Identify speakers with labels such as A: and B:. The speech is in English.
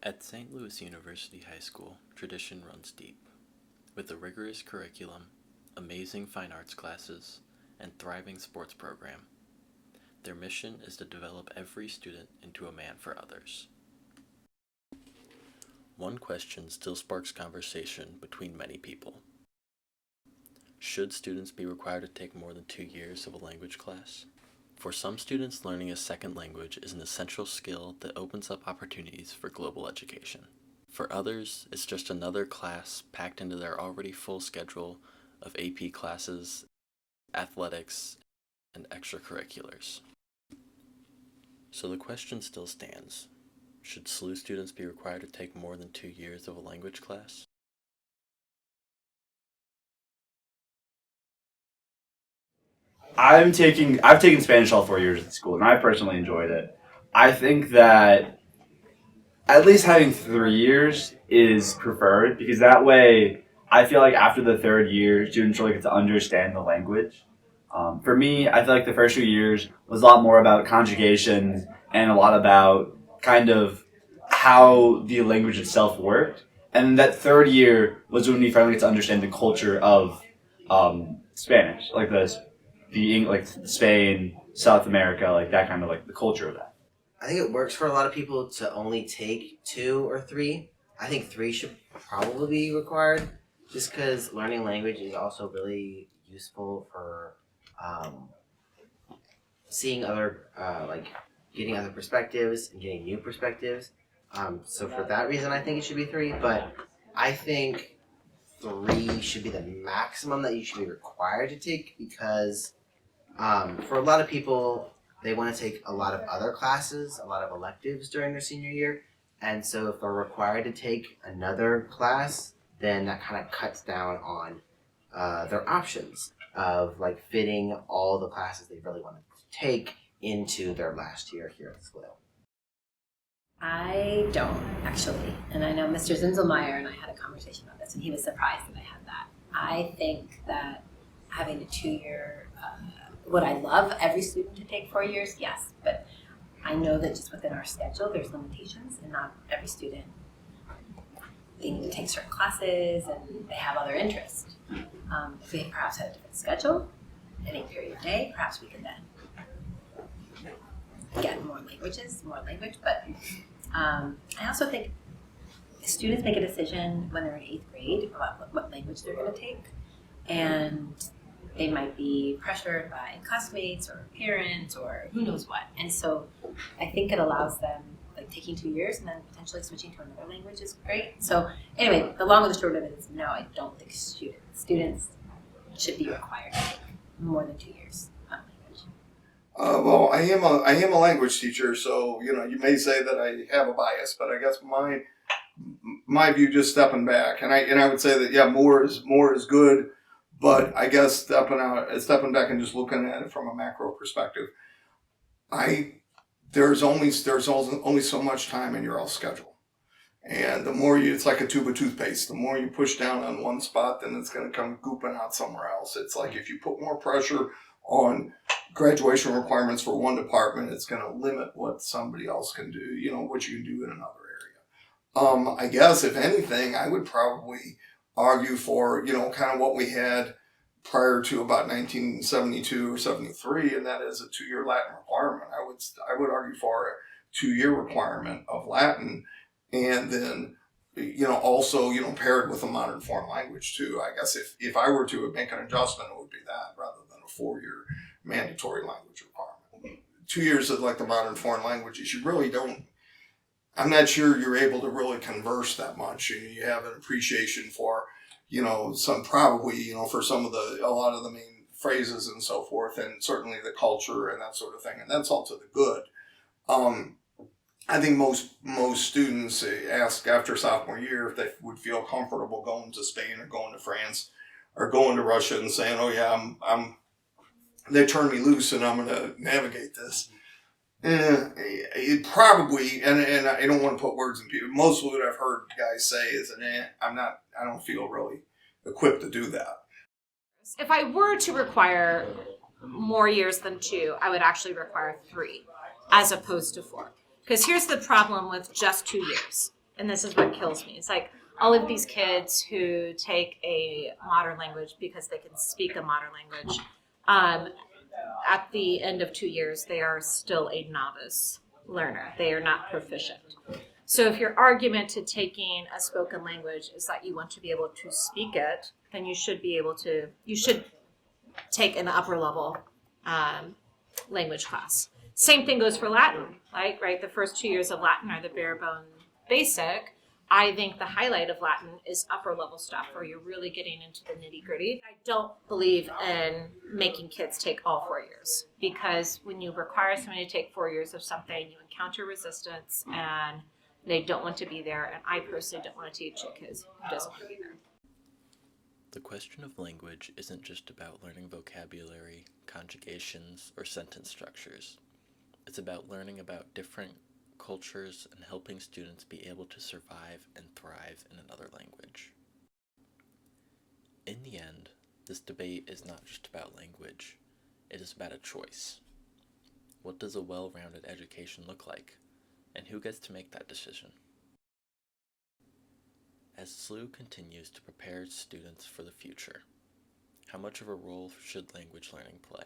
A: At St. Louis University High School, tradition runs deep. With a rigorous curriculum, amazing fine arts classes, and thriving sports program, their mission is to develop every student into a man for others. One question still sparks conversation between many people. Should students be required to take more than 2 years of a language class? For some students, learning a second language is an essential skill that opens up opportunities for global education. For others, it's just another class packed into their already full schedule of AP classes, athletics, and extracurriculars. So the question still stands. Should SLU students be required to take more than 2 years of a language class?
B: I've taken Spanish all 4 years at school, and I personally enjoyed it. I think that at least having 3 years is preferred because that way I feel like after the third year, students really get to understand the language. For me, I feel like the first few years was a lot more about conjugation and a lot about kind of how the language itself worked. And that third year was when we finally get to understand the culture of Spanish, like like Spain, South America, like that kind of like the culture of that.
C: I think it works for a lot of people to only take 2 or 3. I think 3 should probably be required, just because learning language is also really useful for seeing other, getting other perspectives and getting new perspectives. So for that reason, I think it should be 3. But I think 3 should be the maximum that you should be required to take because for a lot of people, they want to take a lot of other classes, a lot of electives during their senior year. And so if they're required to take another class, then that kind of cuts down on their options of like fitting all the classes they really want to take into their last year here at SLU.
D: I don't, actually. And I know Mr. Zinselmeyer and I had a conversation about this, and he was surprised that I had that. I think that having a 2-year, would I love every student to take 4 years? Yes, but I know that just within our schedule, there's limitations, and not every student, they need to take certain classes, and they have other interests. If we perhaps had a different schedule, an 8-period day, perhaps we could then get more language, but I also think students make a decision when they're in 8th grade about what language they're going to take, and they might be pressured by classmates or parents or who knows what. And so I think it allows them, like taking 2 years and then potentially switching to another language is great. So anyway, the long and the short of it is no, I don't think students should be required to take more than 2 years of language.
E: Well, I am a language teacher, so you may say that I have a bias, but I guess my view, just stepping back, and I would say that more is good. But I guess stepping back and just looking at it from a macro perspective, there's only so much time in your schedule, and the more it's like a tube of toothpaste. The more you push down on one spot, then it's going to come gooping out somewhere else. It's like if you put more pressure on graduation requirements for one department, it's going to limit what somebody else can do. What you can do in another area. I guess if anything, I would probably argue for, kind of what we had prior to about 1972 or 73, and that is a 2-year Latin requirement. I would argue for a 2-year requirement of Latin, and then, also, paired with a modern foreign language too. I guess if I were to make an adjustment, it would be that rather than a 4-year mandatory language requirement. 2 years of like the modern foreign languages, you really don't, I'm not sure you're able to really converse that much. You have an appreciation for, some probably, for a lot of the main phrases and so forth, and certainly the culture and that sort of thing. And that's all to the good. I think most students ask after sophomore year if they would feel comfortable going to Spain or going to France or going to Russia and saying, oh yeah, they turned me loose and I'm going to navigate this. It probably, and I don't want to put words in people, most of what I've heard guys say is that I don't feel really equipped to do that.
F: If I were to require more years than 2, I would actually require 3 as opposed to 4. Because here's the problem with just 2 years. and this is what kills me. It's like all of these kids who take a modern language because they can speak a modern language. At the end of 2 years, they are still a novice learner. They are not proficient. So if your argument to taking a spoken language is that you want to be able to speak it, then you should take an upper level language class. Same thing goes for Latin, right? The first 2 years of Latin are the bare bone basic. I think the highlight of Latin is upper level stuff where you're really getting into the nitty gritty. I don't believe in making kids take all 4 years, because when you require somebody to take 4 years of something, you encounter resistance and they don't want to be there. And I personally don't want to teach a kid who doesn't want to be there.
A: The question of language isn't just about learning vocabulary, conjugations, or sentence structures. It's about learning about different cultures and helping students be able to survive and thrive in another language. In the end, this debate is not just about language, it is about a choice. What does a well-rounded education look like, and who gets to make that decision? As SLU continues to prepare students for the future, how much of a role should language learning play?